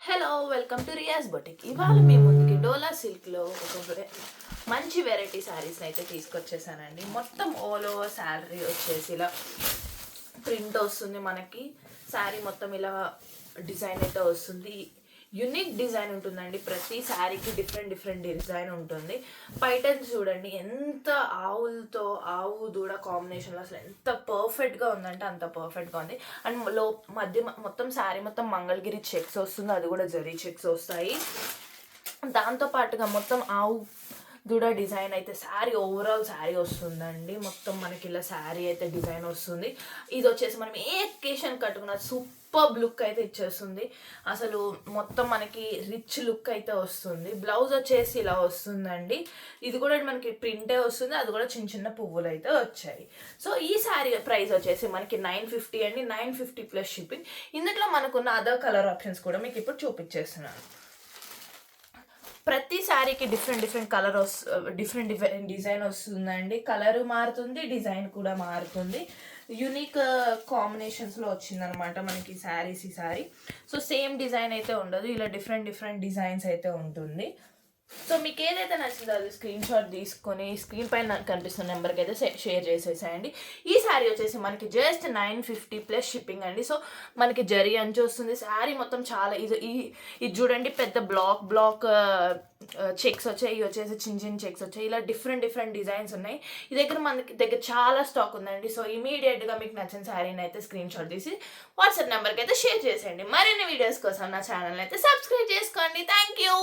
Hello welcome to Riyaz boutique. ఇవాళ మీ ముందుకి డోలా సిల్క్లో ఒక మంచి వెరైటీ శారీస్ని అయితే తీసుకొచ్చేసానండి. మొత్తం ఆల్ ఓవర్ శారీ వచ్చేసి ఇలా ప్రింట్ వస్తుంది. మనకి శారీ మొత్తం ఇలా డిజైన్ అయితే వస్తుంది. యూనిక్ డిజైన్ ఉంటుందండి. ప్రతి శారీకి డిఫరెంట్ డిజైన్ ఉంటుంది. పైటర్న్స్ చూడండి ఎంత ఆవు దూడ కాంబినేషన్లో అసలు ఎంత పర్ఫెక్ట్గా ఉందంటే అంత పర్ఫెక్ట్గా ఉంది. అండ్ మధ్య మొత్తం శారీ మొత్తం మంగళగిరి చెక్స్ వస్తుంది. అది కూడా జరీ చెక్స్ వస్తాయి. దాంతోపాటుగా మొత్తం ఆవు దూడ డిజైన్ అయితే ఓవరాల్ శారీ వస్తుందండి. మొత్తం మనకి ఇలా శారీ అయితే డిజైన్ వస్తుంది. ఇది వచ్చేసి మనం ఏ అకేషన్ కట్టుకున్న సూపర్ లుక్ అయితే ఇచ్చేస్తుంది. అసలు మొత్తం మనకి రిచ్ లుక్ అయితే వస్తుంది. బ్లౌజ్ వచ్చేసి ఇలా వస్తుందండి. ఇది కూడా మనకి ప్రింటే వస్తుంది. అది కూడా చిన్న చిన్న పువ్వులు అయితే వచ్చాయి. సో ఈ శారీ ప్రైస్ వచ్చేసి మనకి 950 అండి. 950 ప్లస్ షిప్పింగ్. ఇందులో మనకున్న అదర్ కలర్ ఆప్షన్స్ కూడా మీకు ఇప్పుడు చూపించేస్తున్నాను. ప్రతి శారీకి డిఫరెంట్ కలర్ డిఫరెంట్ డిజైన్ వస్తుందండి. కలర్ మారుతుంది, డిజైన్ కూడా మారుతుంది. యూనిక్ కాంబినేషన్స్లో వచ్చిందనమాట మనకి ఈ శారీ. సో సేమ్ డిజైన్ అయితే ఉండదు, ఇలా డిఫరెంట్ డిజైన్స్ అయితే ఉంటుంది. సో మీకు ఏదైతే నచ్చిందో అది స్క్రీన్ షాట్ తీసుకొని స్క్రీన్ పైన కనిపిస్తున్న నెంబర్కి అయితే షేర్ చేసేసేయండి. ఈ శారీ వచ్చేసి మనకి జస్ట్ 950 ప్లస్ షిప్పింగ్ అండి. సో మనకి జరీ అంచు వస్తుంది. శారీ మొత్తం చాలా ఇది చూడండి, పెద్ద బ్లాక్ చెక్స్ వచ్చాయి. ఇవి వచ్చేసి చిన్న చెక్స్ వచ్చాయి. ఇలా డిఫరెంట్ డిజైన్స్ ఉన్నాయి. ఈ మనకి దగ్గర చాలా స్టాక్ ఉందండి. సో ఇమీడియట్గా మీకు నచ్చిన శారీని అయితే స్క్రీన్ షాట్ తీసి వాట్సాప్ నెంబర్కి అయితే షేర్ చేసేయండి. మరిన్ని వీడియోస్ కోసం నా ఛానల్ అయితే సబ్స్క్రైబ్ చేసుకోండి. Thank you.